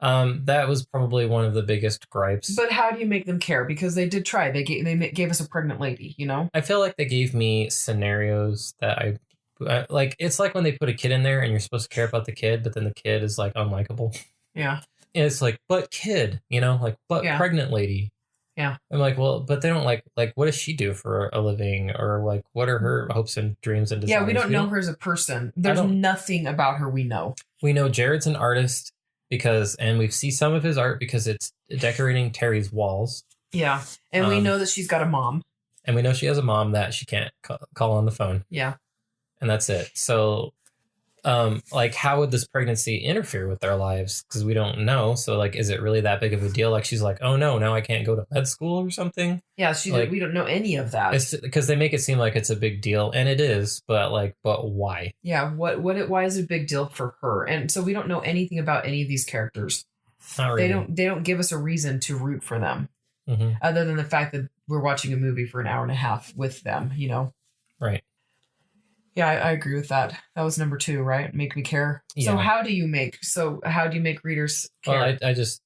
Yeah. That was probably one of the biggest gripes. But how do you make them care? Because they did try. They gave us a pregnant lady, you know? I feel like they gave me scenarios that I like. It's like when they put a kid in there and you're supposed to care about the kid, but then the kid is like unlikable. Yeah. And it's like, but kid, you know, like, but pregnant lady. Yeah. I'm like, well, but they don't like, what does she do for a living? Or like, what are her hopes and dreams and desires? Yeah, we don't know her as a person. There's nothing about her we know. We know Jared's an artist and we see some of his art because it's decorating Terry's walls. Yeah. And we know that she's got a mom. And we know she has a mom that she can't call on the phone. Yeah. And that's it. So, like, how would this pregnancy interfere with their lives? Because we don't know. So, like, is it really that big of a deal? Like, she's like, oh no, now I can't go to med school or something. Yeah, like, we don't know any of that. It's because they make it seem like it's a big deal, and it is. But why? Yeah, why is it a big deal for her? And so we don't know anything about any of these characters. Not really. They don't give us a reason to root for them, other than the fact that we're watching a movie for an hour and a half with them. You know. Right. Yeah, I agree with that. That was number 2, right? Make me care. Yeah. So how do you make readers care? Well, I just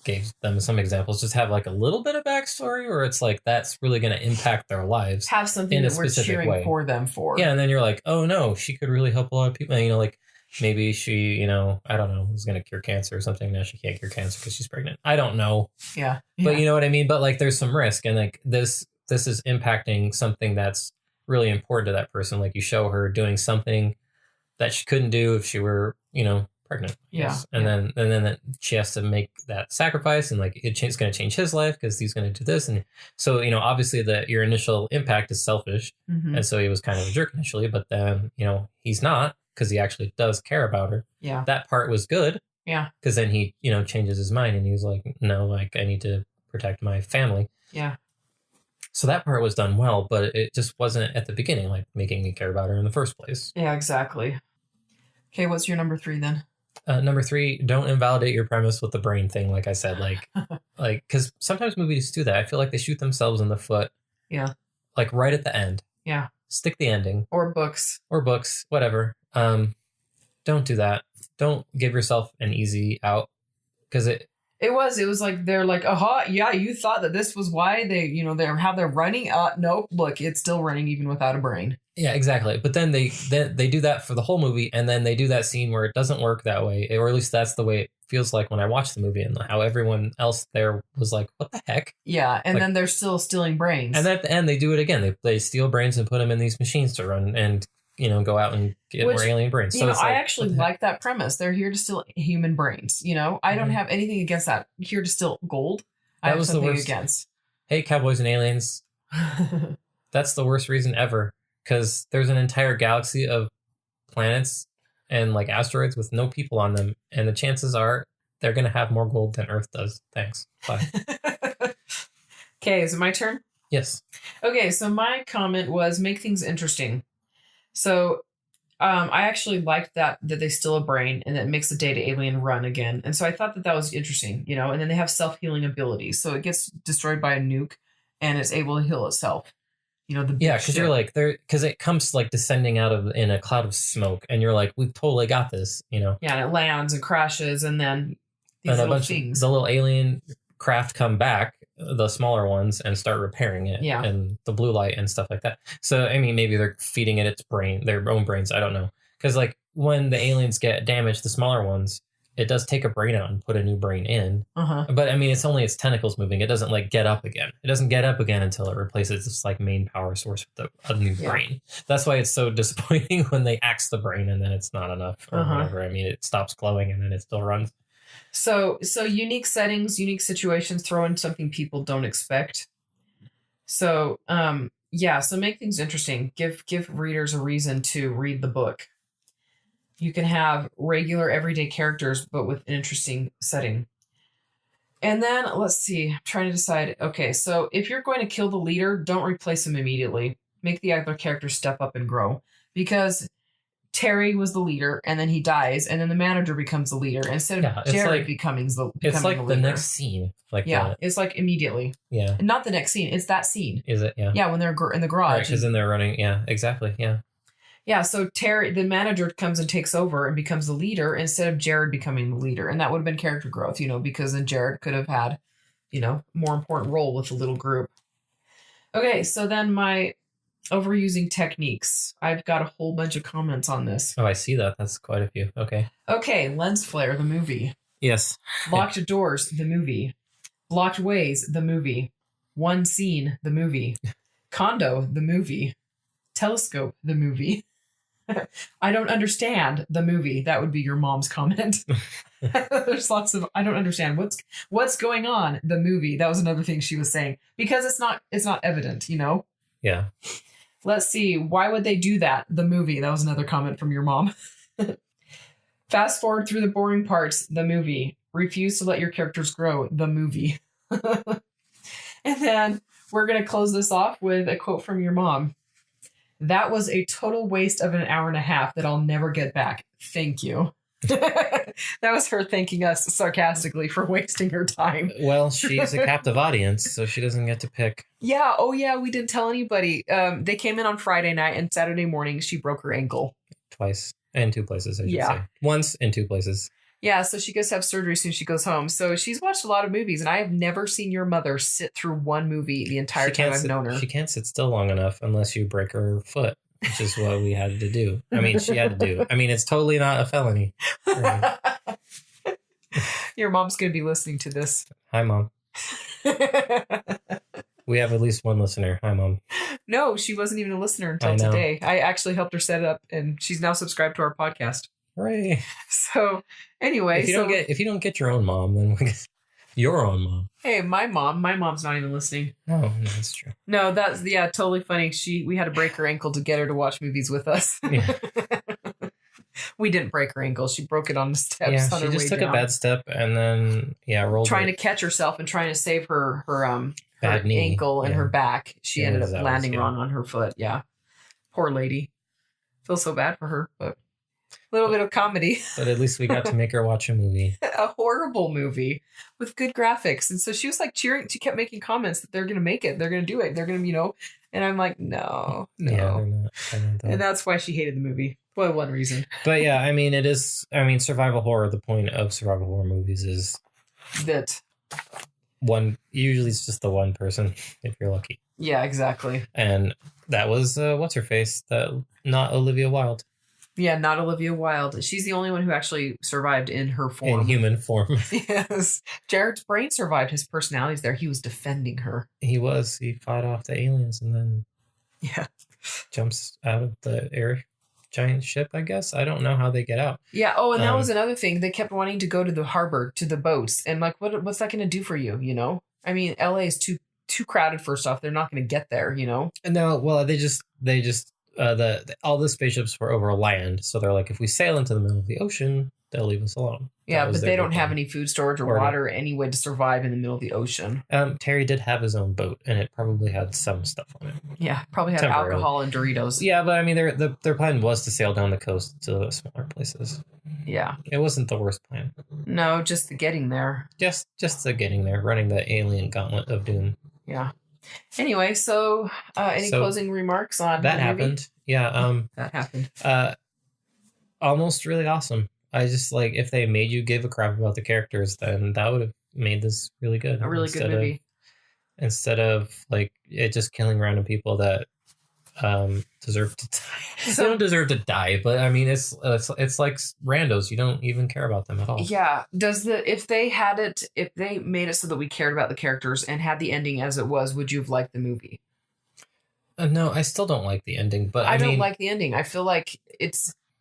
gave them some examples. Just have like a little bit of backstory, or it's like that's really going to impact their lives. Have something in that a we're specific cheering way. for them for. Yeah, and then you're like, oh no, she could really help a lot of people. And, you know, like maybe she, you know, I don't know, was going to cure cancer or something. Now she can't cure cancer because she's pregnant. I don't know. Yeah. But you know what I mean? But like there's some risk, and like this is impacting something that's really important to that person. Like you show her doing something that she couldn't do if she were, you know, pregnant. Yeah. And then she has to make that sacrifice, and like it's going to change his life because he's going to do this. And so, you know, obviously your initial impact is selfish. Mm-hmm. And so he was kind of a jerk initially, but then, you know, he's not, because he actually does care about her. Yeah. That part was good. Yeah. Because then he, you know, changes his mind, and he's like, no, like I need to protect my family. Yeah. So that part was done well, but it just wasn't at the beginning, like making me care about her in the first place. Yeah, exactly. Okay, what's your number 3 then? Number 3, don't invalidate your premise with the brain thing. Like I said, like because sometimes movies do that. I feel like they shoot themselves in the foot. Yeah. Like right at the end. Yeah. Stick the ending. Or books, whatever. Don't do that. Don't give yourself an easy out, because it was like they're like, aha, yeah, you thought that this was why they, you know, they're how they're running. Nope, look, it's still running even without a brain. Yeah, exactly. But then they do that for the whole movie, and then they do that scene where it doesn't work that way, or at least that's the way it feels like when I watch the movie, and how everyone else there was like, what the heck? Yeah, and like, then they're still stealing brains. And at the end, they do it again. They steal brains and put them in these machines to run and, you know, go out and get more alien brains. So you know, it's like, I actually like that premise. They're here to steal human brains. You know, I don't have anything against that. Here to steal gold. I have something against. Hey, cowboys and aliens. That's the worst reason ever. Because there's an entire galaxy of planets and like asteroids with no people on them. And the chances are they're going to have more gold than Earth does. Thanks. Bye. Okay, is it my turn? Yes. Okay, so my comment was make things interesting. So I actually liked that they steal a brain and that makes the data alien run again. And so I thought that was interesting, you know, and then they have self-healing abilities. So it gets destroyed by a nuke and it's able to heal itself. You know, because you're like because it comes like descending out of in a cloud of smoke, and you're like, we've totally got this, you know. Yeah, and it lands and crashes, and then these little things, the little alien craft come back, the smaller ones, and start repairing it. Yeah, and the blue light and stuff like that. So I mean, maybe they're feeding it their own brains. I don't know, because like when the aliens get damaged, the smaller ones, it does take a brain out and put a new brain in. But I mean, it's only its tentacles moving. It doesn't like get up again. It doesn't get up again until it replaces its like main power source with a new brain. That's why it's so disappointing when they axe the brain and then it's not enough or whatever. I mean, it stops glowing and then it still runs. So unique settings, unique situations, throw in something people don't expect. So so make things interesting. Give readers a reason to read the book. You can have regular everyday characters, but with an interesting setting. And then let's see, I'm trying to decide. Okay, so if you're going to kill the leader, don't replace him immediately. Make the other characters step up and grow. Because Terry was the leader, and then he dies, and then the manager becomes the leader instead of Jared becoming the leader. It's like the next scene. It's like immediately. Yeah. Not the next scene. It's that scene. Is it? Yeah. Yeah, when they're in the garage. Because then they're running. Yeah, exactly. Yeah. Yeah, so Terry, the manager, comes and takes over and becomes the leader instead of Jared becoming the leader. And that would have been character growth, you know, because then Jared could have had, you know, more important role with the little group. Okay, so then my overusing techniques. I've got a whole bunch of comments on this. Oh, I see that. That's quite a few. Okay. Okay, lens flare, the movie. Yes. Locked doors, the movie. Blocked ways, the movie. One scene, the movie. Condo, the movie. Telescope, the movie. I don't understand the movie. That would be your mom's comment. There's lots of I don't understand what's going on. The movie. That was another thing she was saying because it's not evident, you know. Yeah. Let's see. Why would they do that? The movie. That was another comment from your mom. Fast forward through the boring parts. The movie. Refuse to let your characters grow. The movie. And then we're going to close this off with a quote from your mom. That was a total waste of an hour and a half that I'll never get back. Thank you. That was her thanking us sarcastically for wasting her time. Well, she's a captive audience, so she doesn't get to pick. Yeah. Oh, yeah. We didn't tell anybody. They came in on Friday night, and Saturday morning she broke her ankle. Twice. In 2 places, I should say. Once in 2 places. Yeah, so she goes to have surgery as soon as she goes home. So she's watched a lot of movies, and I have never seen your mother sit through one movie the entire time I've known her. She can't sit still long enough unless you break her foot, which is what we had to do. I mean, she had to do. I mean, it's totally not a felony. Right. Your mom's going to be listening to this. Hi, Mom. We have at least one listener. Hi, Mom. No, she wasn't even a listener until today. I actually helped her set it up, and she's now subscribed to our podcast. Right. So, anyway, if you don't get your own mom, then we'll get your own mom. Hey, my mom's not even listening. No, that's true. No, that's totally funny. We had to break her ankle to get her to watch movies with us. Yeah. We didn't break her ankle. She broke it on the steps. Yeah, on her she just way took down. a bad step and then rolled. Trying to catch herself and trying to save her bad knee. Ankle and her back. She ended up landing wrong on her foot. Yeah, poor lady. Feel so bad for her, but a little bit of comedy. But at least we got to make her watch a movie. A horrible movie with good graphics, and so she was like cheering. She kept making comments that they're going to make it. They're going to do it. They're going to, And I'm like, no. Yeah, they're not. And that's why she hated the movie. Well, one reason. But yeah, I mean, survival horror. The point of survival horror movies is that usually it's just the one person if you're lucky. Yeah, exactly. And that was what's her face? Not Olivia Wilde. Yeah, not Olivia Wilde. She's the only one who actually survived in her form. In human form. Yes. Jared's brain survived. His personality's there. He was defending her. He was. He fought off the aliens and then jumps out of the giant ship, I guess. I don't know how they get out. Yeah. Oh, and that was another thing. They kept wanting to go to the harbor, to the boats. And like, what's that going to do for you, I mean, LA is too crowded, first off. They're not going to get there, And no, well, they just all the spaceships were over land, so they're like, if we sail into the middle of the ocean, they'll leave us alone. Yeah, but they don't have any food storage or water, any way to survive in the middle of the ocean. Terry did have his own boat, and it probably had some stuff on it. Yeah, probably had alcohol and Doritos. Yeah, but I mean, their plan was to sail down the coast to the smaller places. Yeah, it wasn't the worst plan. No, just the getting there. Just the getting there, running the alien gauntlet of doom. Yeah. Anyway, so any closing remarks on that happened? Yeah, that happened. Almost really awesome. I just if they made you give a crap about the characters, then that would have made this really good. A really good movie. Instead of it just killing random people that deserve to die. They don't deserve to die, but I mean it's like randos. You don't even care about them at all. Yeah. If they made it so that we cared about the characters and had the ending as it was, would you have liked the movie? No, I still don't like the ending, but I don't like the ending. I feel like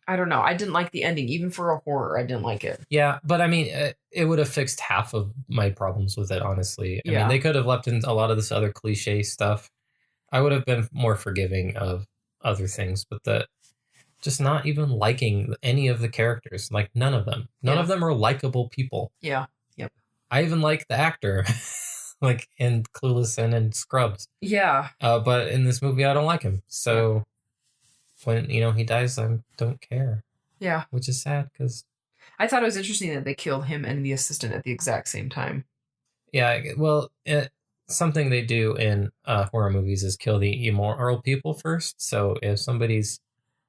I don't know. I didn't like the ending. Even for a horror, I didn't like it. Yeah, but I mean, it would have fixed half of my problems with it, honestly. I mean, they could have left in a lot of this other cliche stuff. I would have been more forgiving of other things, but just not even liking any of the characters. None of them. None of them are likable people. Yeah. Yep. I even like the actor. In Clueless and in Scrubs. Yeah. But in this movie, I don't like him. So when, he dies, I don't care. Yeah. Which is sad because... I thought it was interesting that they killed him and the assistant at the exact same time. Yeah, well, something they do in horror movies is kill the immoral people first. So if somebody's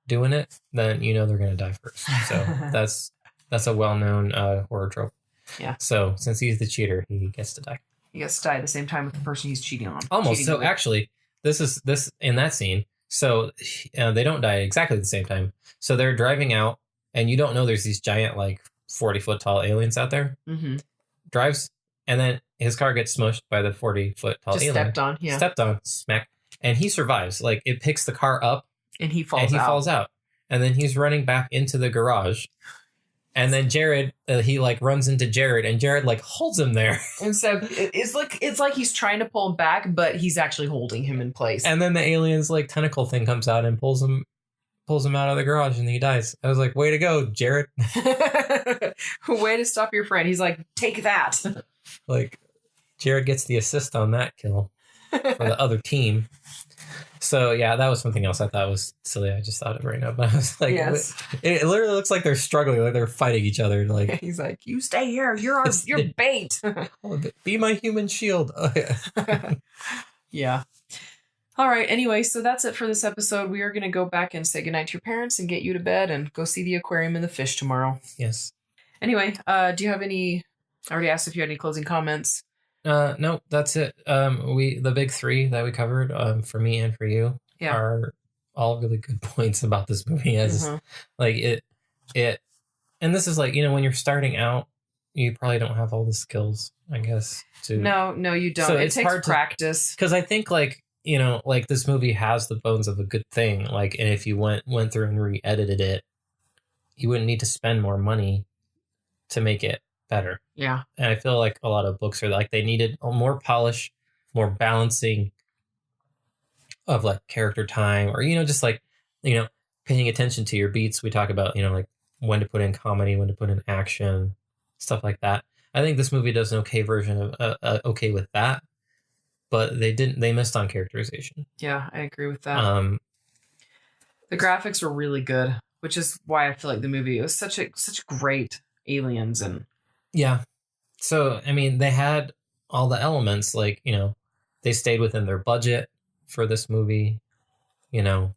doing it, then they're going to die first. So that's a well-known horror trope. Yeah. So since he's the cheater, he gets to die. He gets to die at the same time with the person he's cheating on. Almost. So actually, this in that scene. So they don't die exactly at the same time. So they're driving out, and you don't know there's these giant 40-foot tall aliens out there. Mm-hmm. Drives, and then his car gets smushed by the 40-foot tall alien. Stepped on. Yeah. Stepped on. Smack. And he survives. It picks the car up. And he falls out. And then he's running back into the garage. And then Jared, he like runs into Jared, and Jared like holds him there. And so it's like he's trying to pull him back, but he's actually holding him in place. And then the alien's like tentacle thing comes out and pulls him out of the garage, and he dies. I was like, way to go, Jared. Way to stop your friend. He's like, take that. Like, Jared gets the assist on that kill for the other team. So yeah, that was something else I thought was silly. I just thought of it right now, but I was like, Yes. it literally looks like they're struggling, like they're fighting each other. Like He's like, you stay here. You're bait. Be my human shield. Oh, yeah. Yeah. All right. Anyway, so that's it for this episode. We are going to go back and say goodnight to your parents and get you to bed and go see the aquarium and the fish tomorrow. Yes. Anyway, do you have any? I already asked if you had any closing comments. No, that's it. The big three that we covered, for me and for you, are all really good points about this movie. As like it, and this is like, when you're starting out, you probably don't have all the skills, I guess. No, you don't. So it it's takes hard practice. Because I think like this movie has the bones of a good thing. Like, and if you went through and re-edited it, you wouldn't need to spend more money to make it better. Yeah. And I feel like a lot of books are like, they needed more polish, more balancing of like character time, or, just like, paying attention to your beats. We talk about, like when to put in comedy, when to put in action, stuff like that. I think this movie does an okay version of okay with that, but they missed on characterization. Yeah, I agree with that. The graphics were really good, which is why I feel like the movie was such great aliens. And yeah. So, I mean, they had all the elements, like, they stayed within their budget for this movie. The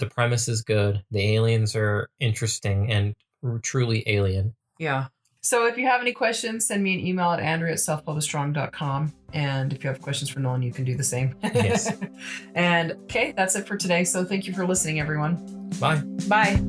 premise is good. The aliens are interesting and truly alien. Yeah. So if you have any questions, send me an email at andrea@selfpublishedstrong.com. And if you have questions for Nolan, you can do the same. Yes. And okay, that's it for today. So thank you for listening, everyone. Bye. Bye.